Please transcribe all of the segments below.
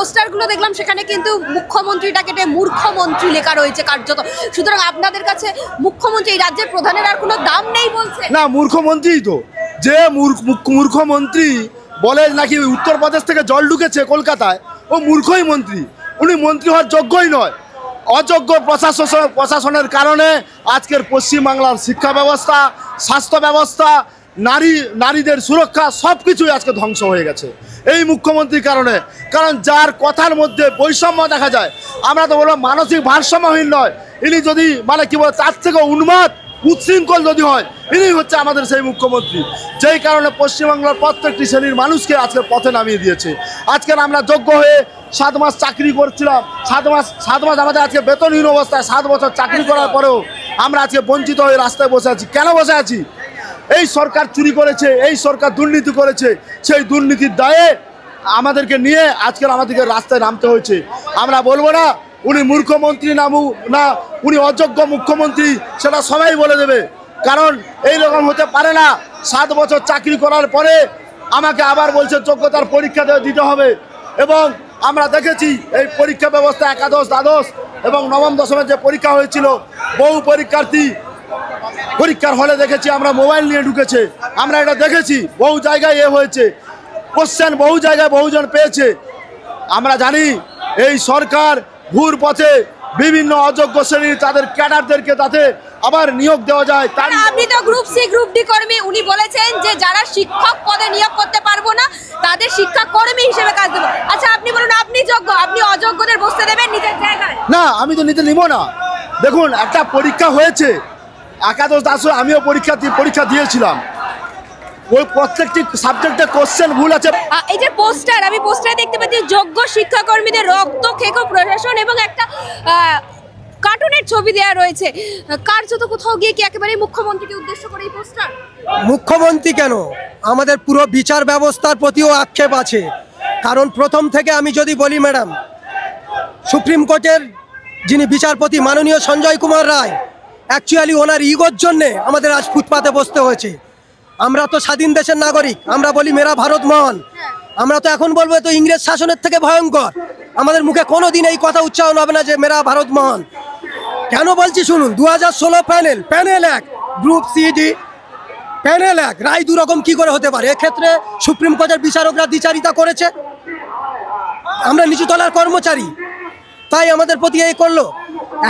পোস্টারগুলো দেখলাম সেখানে কিন্তু মুখ্যমন্ত্রীটা কেটে মূর্খমন্ত্রী লেখা রয়েছে কার্যত। সুতরাং আপনাদের কাছে মুখ্যমন্ত্রী এই রাজ্যের প্রধানের আর কোনো দাম নেই বলছে? না, মূর্খমন্ত্রী তো, যে মূর্খমন্ত্রী বলে নাকি উত্তরপ্রদেশ থেকে জল ঢুকেছে কলকাতায়, ও মূর্খই মন্ত্রী। উনি মন্ত্রী হওয়ার যোগ্যই নয়। অযোগ্য প্রশাসনের কারণে আজকের পশ্চিমবাংলার শিক্ষা ব্যবস্থা, স্বাস্থ্য ব্যবস্থা, নারীদের সুরক্ষা সব কিছুই আজকে ধ্বংস হয়ে গেছে এই মুখ্যমন্ত্রীর কারণে। কারণ যার কথার মধ্যে বৈষম্য দেখা যায়, আমরা তো বলবো মানসিক ভারসাম্যহীন নয়, ইনি যদি মানে কি বলে তার থেকে উন্মাদ উচ্ছৃঙ্খল যদি হয়, ইনি হচ্ছে আমাদের সেই মুখ্যমন্ত্রী, যেই কারণে পশ্চিমবাংলার প্রত্যেকটি শ্রেণীর মানুষকে আজকে পথে নামিয়ে দিয়েছে। আজকের আমরা যোগ্য হয়ে 7 মাস চাকরি করছিলাম, 7 মাস আমাদের আজকে বেতনহীন অবস্থায় 7 বছর চাকরি করার পরেও আমরা আজকে বঞ্চিত হয়ে রাস্তায় বসে আছি। কেন বসে আছি? এই সরকার চুরি করেছে, এই সরকার দুর্নীতি করেছে, সেই দুর্নীতির দায়ে আমাদেরকে নিয়ে আজকের আমাদেরকে রাস্তায় নামতে হয়েছে। আমরা বলবো না উনি মূর্খমন্ত্রী না উনি অযোগ্য মুখ্যমন্ত্রী, সেটা সবাই বলে দেবে। কারণ এই রকম হতে পারে না। 7 বছর চাকরি করার পরে আমাকে আবার বলছে যোগ্যতার পরীক্ষা দিতে হবে। এবং আমরা দেখেছি এই পরীক্ষা ব্যবস্থা একাদশ, দ্বাদশ এবং নবম দশমের যে পরীক্ষা হয়েছিল, বহু পরীক্ষার্থী পরীক্ষার হলে দেখেছি আমরা মোবাইল নিয়ে ঢুকেছে। আমরা এটা দেখেছি, বহু জায়গায় হয়েছে, কোশ্চেন বহু জায়গায় বহুজন পেয়েছে। আমরা জানি এই সরকার ঘুর পথে বিভিন্ন অযোগ্য শ্রেণীর তাদের ক্যাডারদেরকে তাতে আবার নিয়োগ দেওয়া যায়। তার আপনি তো গ্রুপ সি গ্রুপ ডি কর্মী, উনি বলেছেন যে যারা শিক্ষক পদে নিয়োগ করতে পারবো না তাদের শিক্ষা কর্মী হিসেবে কাজ দেবো। আচ্ছা আপনি বলুন, আপনি যোগ্য, আপনি অযোগ্যদের বসতে দেবেন নিজের জায়গায়? না, আমি তো নিতে নিব না। দেখুন, একটা পরীক্ষা হয়েছে একাদশ দ্বাদশ, আমিও পরীক্ষা দিয়েছিলাম, ওই প্রত্যেকটি সাবজেক্টে কোশ্চেন ভুল আছে। এই যে পোস্টার, আমি পোস্টারে দেখতে পাচ্ছি যোগ্য শিক্ষাকর্মীদের রক্ত খেকো প্রশাসন এবং একটা কার্টুনের ছবি দেওয়া রয়েছে। কার্যত কোথাও গিয়ে কি একেবারে মুখ্যমন্ত্রীকে উদ্দেশ্য করে এই পোস্টার? মুখ্যমন্ত্রী কেন, আমাদের পুরো বিচার ব্যবস্থার প্রতিও আক্ষেপ আছে। কারণ প্রথম থেকে আমি যদি বলি ম্যাডাম, সুপ্রিম কোর্টের যিনি বিচারপতি মাননীয় সঞ্জয় কুমার রায়, অ্যাকচুয়ালি ওনার ইগোর জন্যে আমাদের আজ ফুটপাতে বসতে হয়েছে। আমরা তো স্বাধীন দেশের নাগরিক, আমরা বলি মেরা ভারত মহান। আমরা তো এখন বলবো তো ইংরেজ শাসনের থেকে ভয়ঙ্কর। আমাদের মুখে কোনো দিন এই কথা উচ্চারণ হবে না যে মেরা ভারত মহান। কেন বলছি শুনুন, 2016 প্যানেল 1 গ্রুপ সিডি প্যানেল 1 রায় দুরকম কি করে হতে পারে? এক্ষেত্রে সুপ্রিম কোর্টের বিচারকরা দ্বিচারিতা করেছে। আমরা নিচুতলার কর্মচারী, তাই আমাদের প্রতি এই করলো।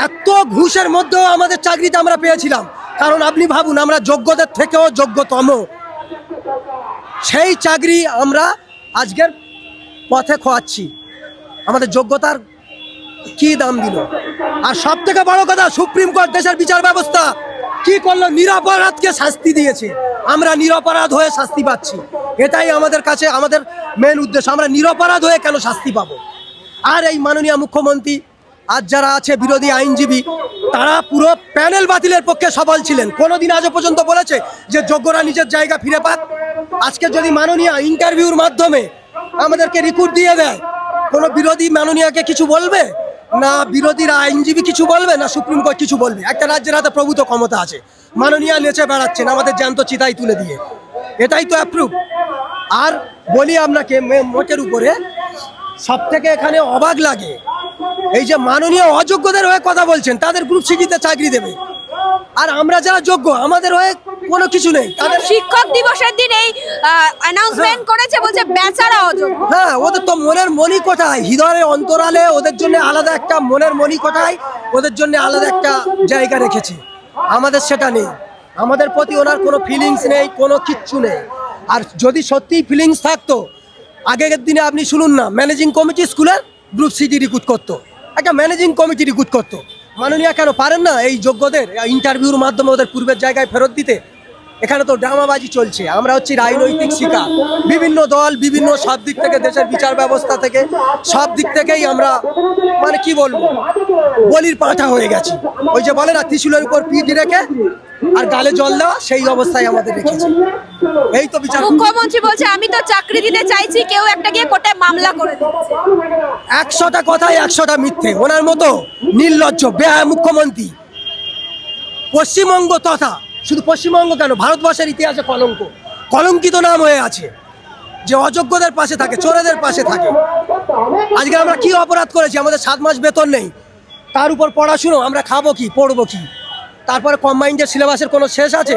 এত ঘুষের মধ্যেও আমাদের চাকরিতে আমরা পেয়েছিলাম। কারণ আপনি ভাবুন, আমরা যোগ্যদের থেকেও যোগ্যতম, সেই চাকরি আমরা আজকের পথে খোয়াচ্ছি। আমাদের যোগ্যতার কি দাম দিল? আর সব থেকে বড় কথা, সুপ্রিম কোর্ট দেশের বিচার ব্যবস্থা কি করলো? নিরপরাধকে শাস্তি দিয়েছে। আমরা নিরপরাধ হয়ে শাস্তি পাচ্ছি। এটাই আমাদের কাছে আমাদের মেন উদ্দেশ্য। আমরা নিরপরাধ হয়ে কেন শাস্তি পাবো? আর এই মাননীয় মুখ্যমন্ত্রী আজ যারা আছে বিরোধী আইনজীবী, তারা পুরো প্যানেল বাতিলের পক্ষে সবল ছিলেন। কোনোদিন আজও পর্যন্ত বলেছে যে যোগ্যরা নিজের জায়গা ফিরে পাক? আজকে যদি মাননীয় ইন্টারভিউর মাধ্যমে আমাদেরকে রিক্রুট দিয়ে দেয়, কোনো বিরোধী মাননীয়কে কিছু বলবে না? বিরোধীরা আইনজীবী কিছু বলবে না? সুপ্রিম কোর্ট কিছু বলবে? একটা রাজ্যের হাতে প্রভূত ক্ষমতা আছে, মাননীয় নেচে বেড়াচ্ছেন আমাদের জ্যান্ত চিতাই তুলে দিয়ে। এটাই তো অ্যাপ্রুভ। আর বলি আপনাকে, মোটের উপরে সব থেকে এখানে অবাক লাগে এই যে মাননীয় অযোগ্যদের হয়ে কথা বলছেন, তাদের গ্রুপ সিটিতে চাকরি দেবে, আর আমরা যারা যোগ্য আমাদের হয়ে কোনো কিছু নেই। তাদের শিক্ষক দিবসের দিন এই অ্যানাউন্সমেন্ট করেছে, বলছে বেচারা অযোগ্য। হ্যাঁ, ওদের তো মনের মনি কোথায়, হৃদয়ের অন্তরালে ওদের জন্য আলাদা একটা মনের মনি কোথায়, ওদের জন্য আলাদা একটা জায়গা রেখেছে। আমাদের সেটা নেই। আমাদের প্রতি ওনার কোনো ফিলিংস নেই, কোনো কিচ্ছু নেই। আর যদি সত্যিই ফিলিংস থাকতো, আগের দিনে আপনি শুনুন না, ম্যানেজিং কমিটি স্কুলের গ্রুপ সিটি রিক্রুট করতো, একটা ম্যানেজিং কমিটি রিক্রুট করতো। মাননীয় কেন পারেন না এই যোগ্যদের ইন্টারভিউর মাধ্যমে ওদের পূর্বের জায়গায় ফেরত দিতে? এখানে তো ড্রামাবাজি চলছে। আমরা হচ্ছি রাজনৈতিক শিকার। বিভিন্ন দল, বিভিন্ন সব দিক থেকে, দেশের বিচার ব্যবস্থা থেকে সব দিক থেকেই আমরা মানে কি বলবো, বলির পাঁঠা হয়ে গেছি। ওই যে বলে না, ত্রিশূলের উপর পিঠ রেখে আর গালে জল দেওয়া, সেই অবস্থায় আমাদের রেখেছে। এই তো বিচার। মুখ্যমন্ত্রী বলছে আমি তো চাকরি দিতে চাইছি, কেউ একটা গিয়ে কোর্টে মামলা করে দিচ্ছে। 100টা কথায় 100টা মিথ্যে। ওনার মতো নির্লজ্জ বেহায়া মুখ্যমন্ত্রী পশ্চিমবঙ্গ তথা শুধু পশ্চিমবঙ্গ কেন, ভারতবর্ষের ইতিহাসে কলঙ্কিত নাম হয়ে আছে, যে অযোগ্যদের পাশে থাকে, চোরেদের পাশে থাকে। আজকে আমরা কি অপরাধ করেছি? আমাদের 7 মাস বেতন নেই, তার উপর পড়াশুনো, আমরা খাবো কি, পড়বো কি? তারপরে কম্বাইন্ডের সিলেবাসের কোনো শেষ আছে?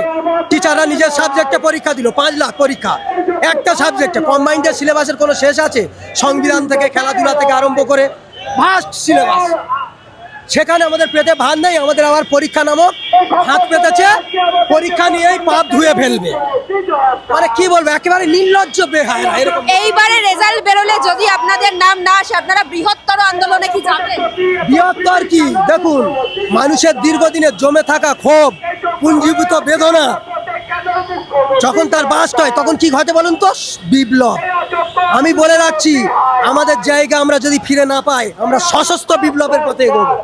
টিচাররা নিজের সাবজেক্টে পরীক্ষা দিল, 5 লাখ পরীক্ষা একটা সাবজেক্টে। কম্বাইন্ডের সিলেবাসের কোনো শেষ আছে? সংবিধান থেকে, খেলাধুলা থেকে আরম্ভ করে ভাস্ট সিলেবাস। সেখানে আমাদের পেটে ভাত নেই, আমাদের আবার পরীক্ষা নামক হাত পেতেছে, পরীক্ষা নিয়েই পাপ ধুয়ে ফেলবে। মানে কি বলবো, একেবারে নির্লজ্জ বেহায়া এরকম। এইবারে রেজাল্ট বেরোলে যদি আপনাদের নাম না আসে, আপনারা বৃহত্তর আন্দোলনে কি যাবেন? বৃহত্তর কি, দেখুন মানুষের দীর্ঘদিনের জমে থাকা ক্ষোভ, পুঞ্জীভূত বেদনা যখন তার বাস্ট হয় তখন কি ঘটে বলুন তো? বিপ্লব। আমি বলে রাখছি, আমাদের জায়গা আমরা যদি ফিরে না পাই, আমরা সশস্ত্র বিপ্লবের পথে এগোবো।